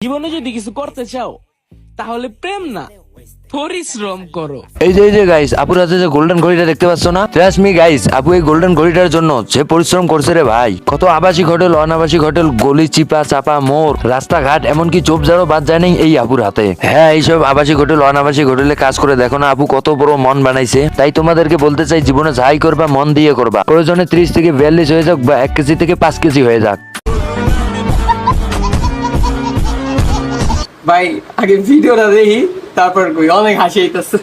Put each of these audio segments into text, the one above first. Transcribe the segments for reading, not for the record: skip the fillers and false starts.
জীবনে যদি কিছু করতে চাও তাহলে প্রেম না পরিশ্রম করো। এই যে গাইস, আপুর হাতে যে গোল্ডেন ঘড়িটা দেখতে পাচ্ছ না, ট্রাস্ট মি গাইস, আপু এই গোল্ডেন ঘড়িটার জন্য যে পরিশ্রম করছে রে ভাই। কত আবাসিক হোটেল, অনাবাসিক হোটেল, গলি চিপা চাপা মোড়, রাস্তাঘাট, এমনকি চোপঝাড়ও বাদ যায় নাই এই আপুর হাতে। হ্যাঁ, এইসব আবাসিক হোটেল অনাবাসিক হোটেলে কাজ করে দেখো না আপু কত বড় মন বানাইছে। তাই তোমাদেরকে বলতে চাই, জীবনে যাই করবা মন দিয়ে করবা। প্রয়োজনে 30 থেকে 42 হয়ে যাক বা 1 কেজি থেকে 5 কেজি হয়ে যাক। ভাই আগে ভিডিওটা দেখি তারপর কই, অনেক হাসি আইতাছে।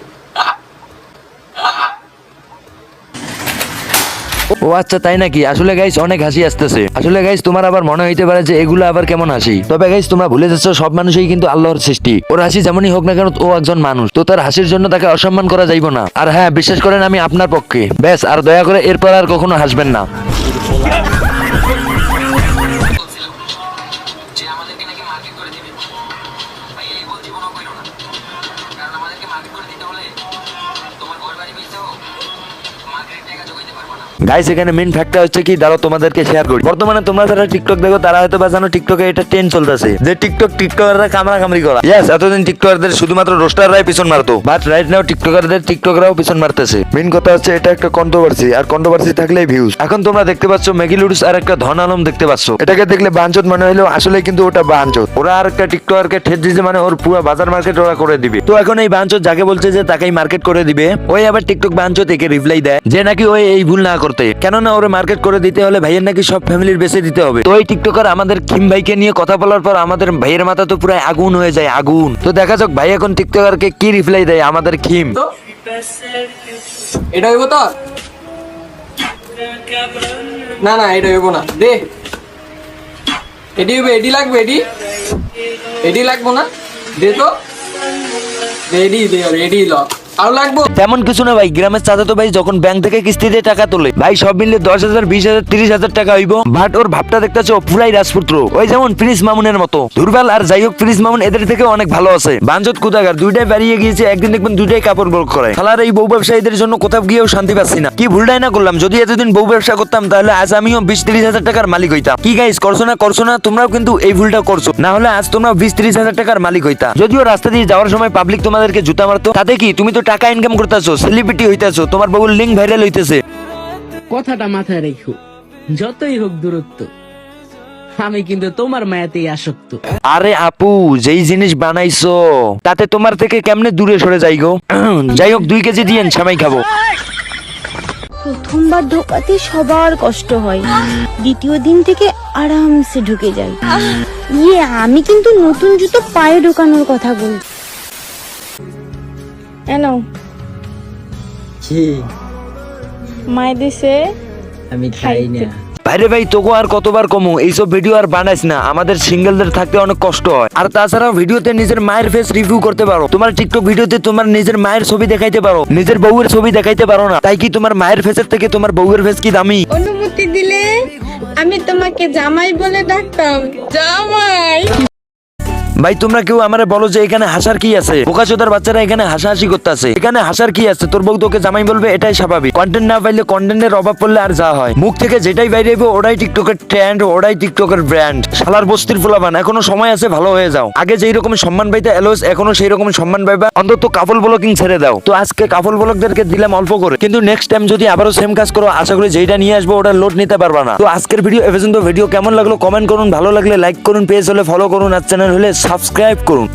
ও আচ্ছা, তাই নাকি? আসলে গাইস অনেক হাসি আসতেছে। আসলে গাইস তোমার আবার মনে হইতে পারে যে এগুলো আবার কেমন হাসি। তবে গাইস তোমরা ভুলে যাচ্ছ, সব মানুষই কিন্তু আল্লাহর সৃষ্টি। ওর হাসি যেমনই হোক না কেন, ও একজন মানুষ, তো তার হাসির জন্য তাকে অসম্মান করা যাইব না। আর হ্যাঁ, বিশ্বাস করেন আমি আপনার পক্ষে। ব্যাস, আর দয়া করে এরপর আর কখনো হাসবেন না। গাইস এখানে মেইন ফ্যাক্টর হচ্ছে কি, দাঁড়াও তোমাদেরকে শেয়ার করি। বর্তমানে তোমরা যারা টিকটক দেখো তারা হয়তো বা জানো টিকটকে এটা ট্রেন্ড চলতেছে যে টিকটকাররা কামড়া কামড়ি করা। ইয়েস, এতদিন টিকটকারদের শুধুমাত্র রোস্টাররাই পিছন মারতো, বাট রাইট নাও টিকটকরাও পিছন মারতেছে। মেইন কথা হচ্ছে এটা একটা কন্ট্রোভার্সি, আর কন্ট্রোভার্সি থাকলেই ভিউজ। এখন তোমরা দেখতে পাচ্ছ ম্যাগি লুডুস আর একটা ধন আলম দেখতে পাচ্ছ। এটাকে দেখলে বাঞ্চত মনে হইলেও আসলে কিন্তু ওটা বাঞ্চত। ওরা আর একটা টিকটকারকে ঠেট দিছে, মানে ওর পুরো বাজার মার্কেট ওরা করে দিবে। তো এখন এই বাঞ্চত যাকে বলছে যে তাকেই মার্কেট করে দিবে, ওই আবার টিকটক বাঞ্চত একে রিপ্লাই দেয় যে নাকি ওই এই ভুল না করতে, কেননা ওরে মার্কেট করে দিতে হলে ভাইয়ের নাকি সব ফ্যামিলির বেঁচে দিতে হবে। তো এই টিকটকার আমাদের কিম ভাইকে নিয়ে কথা বলার পর আমাদের ভাইয়ের মাথা তো পুরো আগুন হয়ে যায়, আগুন। তো দেখা যাক ভাই এখন টিকটকারকে কি রিপ্লাই দেয় আমাদের কিম। তো এটা হইব তো না, না এটা হইব না। দে এডি হইবে, এডি লাগবে, এডি লাগবো না, দে তো এডি দে, আর এডি ল আর লাগবো তেমন কিছু না ভাই, গ্রামের চাচা তো ভাই যখন ব্যাংক থেকে কিস্তিতে টাকা তোলে ভাই, সব মিলে 10,000 20,000 30,000 টাকা হইব। বাট ওর ভাবটা দেখতেছো পুরাই রাজপুত্র, ওই যেমন প্রিন্স মামুনের মতো দুর্বল। আর যাই হোক, প্রিন্স মামুন এদের থেকে অনেক ভালো আছে। বাঞ্চত কুদাগার দুইটাই বেরিয়ে গিয়েছে, একদিন দেখবেন দুইটাই কাপড় ব্লক করে। খালার এই বউ ব্যবসায়ীদের জন্য কোথাও গিয়েও শান্তি পাচ্ছি না। কি ভুলটাই না করলাম, যদি এতদিন বউ ব্যবসা করতাম তাহলে আজ আমিও 20-30,000 টাকার মালিক হইতাম। কি গাইস, করছো না তোমরাও কিন্তু এই ভুলটা করছো, না হলে আজ তোমরা 20-30,000 টাকার মালিক হইতা। যদিও রাস্তা দিয়ে যাওয়ার সময় পাবলিক তোমাদেরকে জুতা মারতো, তাতে কি? তুমি তো টাকা ইনকাম করতেছো, সেলিব্রিটি হইতাছো, তোমার বউর লিঙ্ক ভাইরাল হইতেছে। কথাটা মাথায় রেখো, যতই হোক দূরত্ব, আমি কিন্তু তোমার মায়াতেই আসক্ত। আরে আপু, যেই জিনিস বানাইছো তাতে তোমার থেকে কেমনে দূরে সরে যাই গো। যাই হোক, 2 কেজি দিয়েন, সামাই খাবো। প্রথমবার ঢোকাতে সবার কষ্ট হয়, দ্বিতীয় দিন থেকে আরামসে ঢুকে যায়। আমি কিন্তু নতুন জুতো পায়ে ঢোকানোর কথা বলছি। এনো কি মায়ে দিছে, আমি খাই না। ভাইরে ভাই, তোকে আর কতবার কমো, এইসব ভিডিও আর বানাইস না, আমাদের সিঙ্গেলদের থাকতে অনেক কষ্ট হয়। আর তাছাড়াও ভিডিওতে নিজের মায়ের ফেস রিভিউ করতে পারো, তোমার টিকটক ভিডিওতে তোমার নিজের মায়ের ছবি দেখাইতে পারো, নিজের বউয়ের ছবি দেখাইতে পারো না। তাই কি তোমার মায়ের ফেসের থেকে তোমার বউয়ের ফেস কি দামি? অনুমতি দিলে আমি তোমাকে জামাই বলে ডাকতাম, জামাই। ভাই তোমরা কেউ আমারে বলো যে এখানে হাসার কি আছে? বোকাচোদার বাচ্চারা এখানে হাসাহাসি করতেছে, এখানে হাসার কি আছে? তোর বউ তোকে জামাই বলবে, এটাই স্বাভাবিক। কন্টেন্ট না পাইলে কন্টেন্টের অভাব পড়লে আর যা হয়, মুখ থেকে যেটাই বাইরে হবে ওটাই টিকটকের ট্রেন্ড, ওটাই টিকটকের ব্র্যান্ড। শালার বস্তির ফুলাবান, এখনো সময় আছে, ভালো হয়ে যাও। আগে যেই রকম সম্মান পাইতে এলোস, এখনো সেই রকম সম্মান পাইবা। অন্তত কাপল ব্লকিং ছেড়ে দাও। তো আজকে কাপল ব্লকদেরকে দিলাম অল্প করে, কিন্তু নেক্সট টাইম যদি আবারও সেম কাজ করো, আশা করি যেটা নিয়ে আসবো ওটা লোড নিতে পারবা না। তো আজকের ভিডিও এ পর্যন্ত। ভিডিও কেমন লাগলো কমেন্ট করুন, ভালো লাগলে লাইক করুন, পেজ হলে ফলো করুন, আর চ্যানেল হলে সাবস্ক্রাইব করুন।